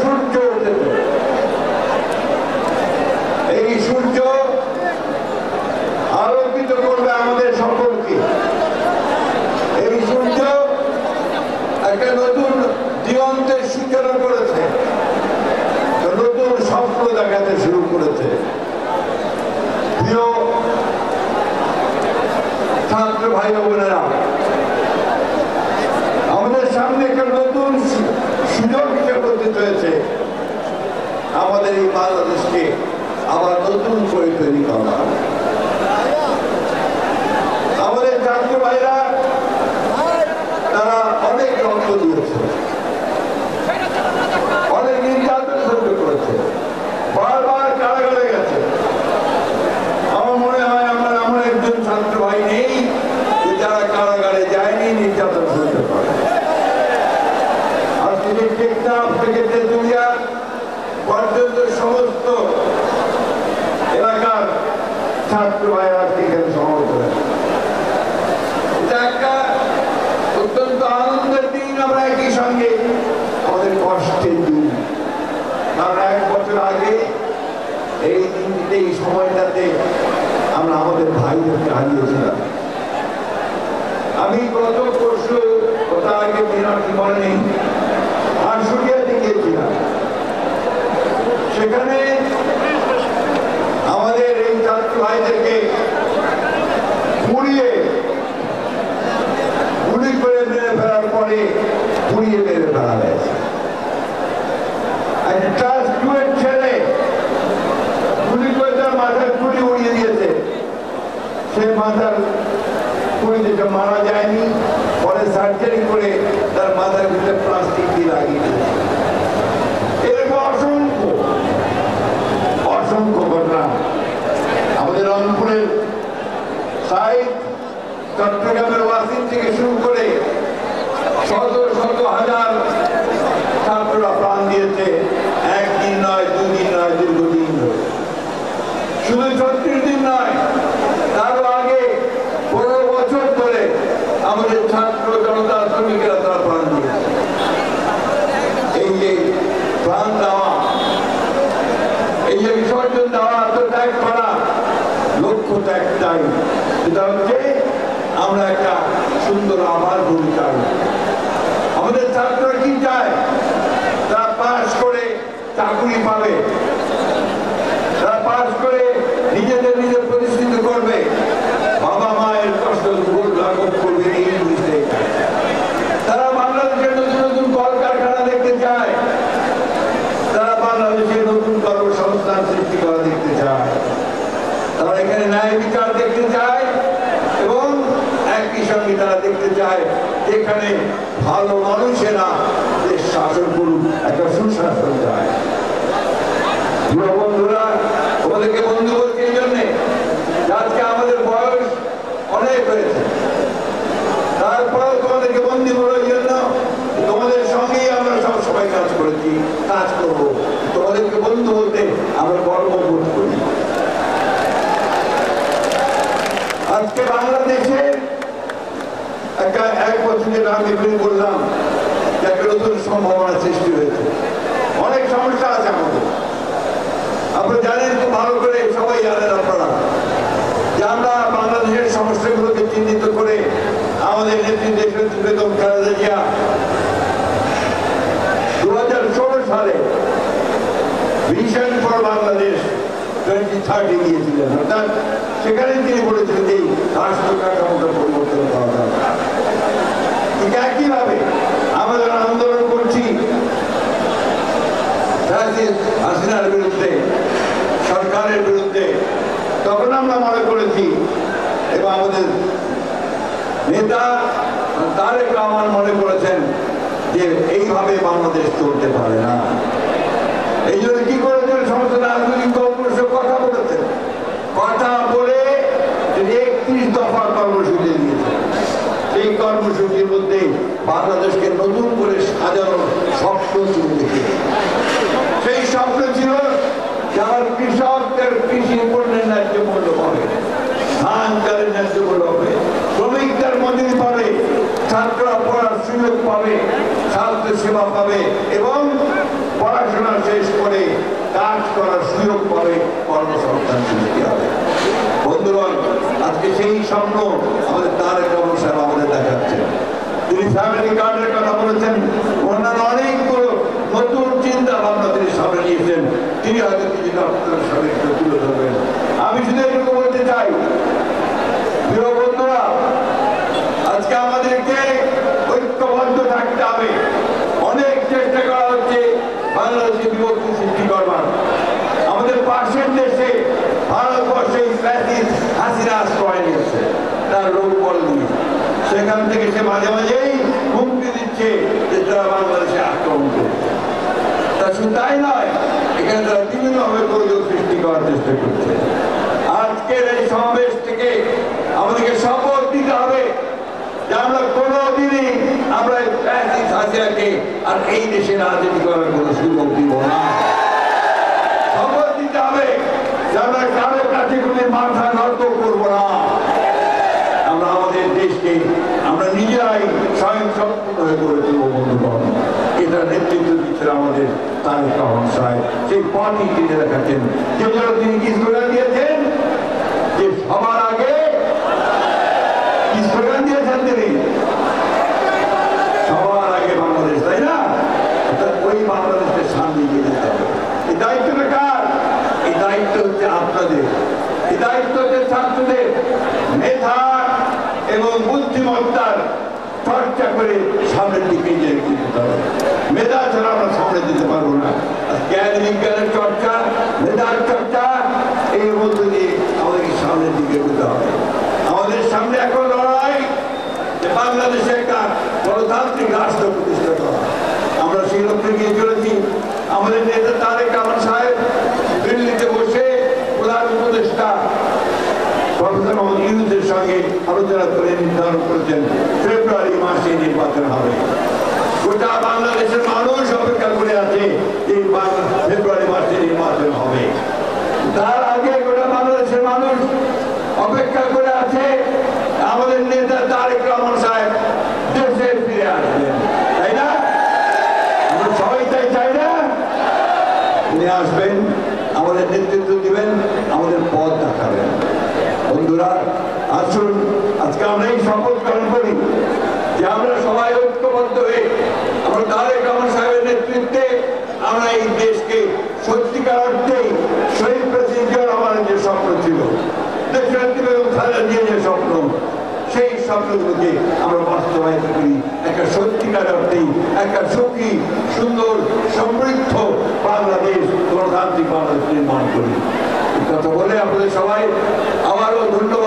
সূর্য উঠেছে। এই সূর্য আলোকিত করবে আমাদের সকলকে। এই সূর্য একটা নতুন দিগন্তের সূচনা করেছে, নতুন স্বপ্ন দেখাতে শুরু করেছে। প্রিয় ছাত্র ভাই বোনেরা, আমাদের সামনে একটা নতুন সুযোগ উপস্থিত হয়েছে আমাদের এই বাংলাদেশকে আবার নতুন করে তৈরি করা। আমাদের ছাত্র ভাইরা তারা অনেক রক্ত দিয়েছে, অনেক নির্যাতন সহ্য করেছে, বারবার কারাগারে গেছে। আমার মনে হয় আমার এমন একজন ছাত্র ভাই নেই যারা কারাগারে যায়নি, নির্যাতন সহ্য করে। আজকে যে টেকনাফ থেকে তেঁতুলিয়া পর্যন্ত সমস্ত এলাকার ছাত্র ভাইরা আজকে এখানে সমবেত হয়েছে। এটা একটা অত্যন্ত আনন্দের দিন। আমরা একই সঙ্গে আমাদের কষ্টের দিন, কারণ 1 বছর আগে এই দিনটিতে এই সময়টাতে আমরা আমাদের ভাইদেরকে হারিয়েছিলাম। আমি গত পরশু ওটা আগে মিনারটি মনে নেই আশুলিয়াতে গিয়েছিলাম। সেখানে আমাদের এই ছাত্র ভাইদেরকে পুড়িয়ে গুলি করে মেরে ফেলার পরে পুড়িয়ে মেরে ফেলা হয়েছে। ক্লাস 2 এর ছেলে গুলি করে তার মাথার খুলি উড়িয়ে দিয়েছে। সে মাথার খুলি থেকে মারা যায়নি, পরে সার্জারি করে তার মাথার ভিতরে প্লাস্টিক দিয়ে লাগিয়ে দিয়েছে। এরকম অসংখ্য অসংখ্য ঘটনা আমাদের রংপুরের সাইড, চট্টগ্রামের ওয়াসিম থেকে শুরু করে শত শত হাজার ছাত্ররা প্রাণ দিয়েছে। 1 দিন নয়, 2 দিন নয়, দীর্ঘদিন ধরে। শুধু 36 দিন নয়, তারও আগে 15 বছর ধরে আমাদের ছাত্র জনতা শ্রমিকেরা তারা প্রাণ দিয়েছে। এই যে প্রাণ দেওয়া, এই যে বিসর্জন দেওয়া, আত্মত্যাগ করা, লক্ষ্যটা একটাই, সেটা হচ্ছে আমরা একটা সুন্দর আবার গড়ে চাই। আমাদের ছাত্ররা কি চায়? তারা পাস করে চাকরি পাবে, তারা পাস করে নিজেদের নিজে প্রতিষ্ঠিত করবে, বাবা মায়ের কষ্ট লাঘব করবে, এই জিনিসটাই। তারা বাংলাদেশের নতুন নতুন কলকারখানা দেখতে চায়, তারা বাংলাদেশে নতুন কর্মসংস্থান সৃষ্টি করা দেখতে চায়, তারা এখানে ন্যায় বিচার দেখতে চায় এবং একই সঙ্গে তারা দেখতে চায় যেখানে ভালো মানুষেরা দেশ শাসন করুক, একটা সুশাসন চায়। বন্ধুরা, তোমাদেরকে বন্ধু বলছি এই জন্যে আজকে আমাদের বয়স অনেক হয়েছে, তারপরেও তোমাদেরকে বন্ধু বলো এই জন্য তোমাদের সঙ্গেই আমরা সব সবাই কাজ করেছি, কাজ করবো। তোমাদেরকে বন্ধু বলতে আমরা গর্ববোধ করি। আজকে বাংলাদেশে একটা 1 বছর যেটা আমি বললাম যে একটা নতুন সম্ভাবনা সৃষ্টি হয়েছে। অনেক সমস্যা আছে আমাদের, আপনারা জানেন খুব ভালো করে, সবাই জানেন আপনারা যে আমরা বাংলাদেশের সমস্যাগুলোকে চিহ্নিত করে আমাদের নেত্রী দেশনেত্রী বেগম খালেদা জিয়া 2016 সালে ভিশন ফর বাংলাদেশ 2030 দিয়েছিলেন। অর্থাৎ সেখানে তিনি বলেছিলেন যে রাষ্ট্র কাঠামোটা পরিবর্তন করা দরকার। ঠিক একইভাবে আমাদের আন্দোলন করছি হাসিনার বিরুদ্ধে, সরকারের বিরুদ্ধে। তখন আমরা মনে করেছি এবং আমাদের নেতা তারেক রহমান মনে করেছেন যে এইভাবে বাংলাদেশ চলতে পারে না। এই জন্য কি করেছেন, সমস্ত রাজনৈতিক দলগুলোর সাথে কথা বলেছেন, কথা বলে 31 দফা কর্মসূচি দিয়েছেন। সেই কর্মসূচির মধ্যে বাংলাদেশকে নতুন করে সাজানোর স্বপ্ন তিনি দেখেছেন। সেই স্বপ্ন ছিল যার কৃষকদের কৃষি পণ্যের ন্যায্য মূল্য পাবে, ধান চালের ন্যায্য মূল্য হবে, শ্রমিকদের মজুরি পাবে, ছাত্ররা পড়ার সুযোগ পাবে, স্বাস্থ্য সেবা পাবে এবং পড়াশোনা কাজ করার সুযোগ পাবে, কর্মসংস্থান সৃষ্টি হবে। বন্ধুগণ, আজকে সেই স্বপ্ন আমাদের তারেক রহমান সাহেব আমাদের দেখাচ্ছেন। তিনি ফ্যামিলি কার্ডের কথা বলেছেন, অন্যান্য অনেকগুলো নতুন চিন্তা ভাবনা তিনি সামনে নিয়েছেন। তিনি হয়তো কিছুটা আপনাদের সামনে তুলে ধরবেন। আমি শুধু এটুকু বলতে চাই, প্রিয় বন্ধুরা, আজকে আমাদেরকে ঐক্যবদ্ধ থাকতে হবে। অনেক চেষ্টা করা হচ্ছে বাংলাদেশে বিভক্তি সৃষ্টি করবার। আমাদের পাশের দেশে ভারতবর্ষে হাসিনা আশ্রয় নিয়েছে তার রোগ বল নিয়ে। সেখান থেকে সে মাঝে মাঝেই হুমকি দিচ্ছে যে তারা বাংলাদেশে আক্রমণ করছে। তা শুধু তাই নয়, এখানে তারা বিভিন্নভাবে পরিবেশ সৃষ্টি করার চেষ্টা করছে। আজকের এই সমাবেশ থেকে আমাদেরকে শপথ দিতে হবে যে আমরা কোনোদিনই আমরা হাসিনাকে আর এই দেশে রাজনীতি করার কোনো সুযোগ দিব না। শপথ দিতে হবে যে আমরা কারো কাছে কোনো মাথা নত করবো না। আমরা আমাদের দেশকে আমরা নিজেরাই স্বয়ং সম্পূর্ণ হয়ে গড়ে তুলব। বন্ধুগণ, এটা নেতৃত্ব দিচ্ছেন আমাদের তারেক রহমান সাহেব। সেই পথই তিনি দেখাচ্ছেন, যে জন্য তিনি কি স্লোগান দিয়েছেন যে সবার আগে কি স্লোগান দিয়েছেন তিনি, সবার আগে বাংলাদেশ, তাই না? ওই বাংলাদেশের সামনে এগিয়ে যেতে হবে। এই দায়িত্বটা কার? এই দায়িত্ব হচ্ছে আপনাদের, এই দায়িত্ব হচ্ছে ছাত্রদের। মেধা এবং বুদ্ধিমত্তার চর্চা করে সামনের দিকে এগিয়ে যেতে হবে। মেধা ছাড়া আমরা সামনে যেতে পারবো না। জ্ঞান বিজ্ঞানের চর্চা, মেধার চর্চা, এই মধ্য দিয়ে আমাদেরকে সামনের দিকে এগোতে হবে। আমাদের সামনে এখন লড়াই যে বাংলাদেশে একটা গণতান্ত্রিক রাষ্ট্র প্রতিষ্ঠা করা। আমরা সেই লক্ষ্যে গিয়ে চলেছি। আমাদের নেতা তারেক রহমান সাহেব দিল্লিতে বসে প্রধান উপদেষ্টা প্রফেসর মোহাম্মদ ইউনূসের সঙ্গে আলোচনা করে নির্ধারণ করেছেন ফেব্রুয়ারি মাসে নির্বাচন হবে। গোটা বাংলাদেশের মানুষ অপেক্ষা করে আছে এই ফেব্রুয়ারি মাসে নির্বাচন হবে। তার আগে গোটা বাংলাদেশের মানুষ অপেক্ষা করে আছে আমাদের নেতা তারেক রহমান সাহেব দেশে ফিরে আসবেন, তাই না? আমরা সবাই তাই চাই না? উনি আসবেন, আমাদের নেতৃত্ব দিবেন, আমাদের পথ দেখাবেন। বন্ধুরা, আসুন আজকে আমরা এই শপথ গ্রহণ করি যে আমরা সবাই ঐক্যবদ্ধ হয়ে আমরা তারেক রহমান সাহেবের নেতৃত্বে আমরা এই দেশকে সত্যিকার অর্থেই শহীদ প্রেসিডেন্ট জিয়াউর রহমানের যে স্বপ্ন ছিল, দেশনেত্রী বেগম খালেদা জিয়ার যে স্বপ্ন, সেই স্বপ্নগুলোকে আমরা বাস্তবায়িত করি। একটা সত্যিকার অর্থেই একটা সুখী, সুন্দর, সমৃদ্ধ বাংলাদেশ, গণতান্ত্রিক বাংলাদেশ নির্মাণ করি। কথা বলে আপনাদের সবাই আবারও ধন্যবাদ।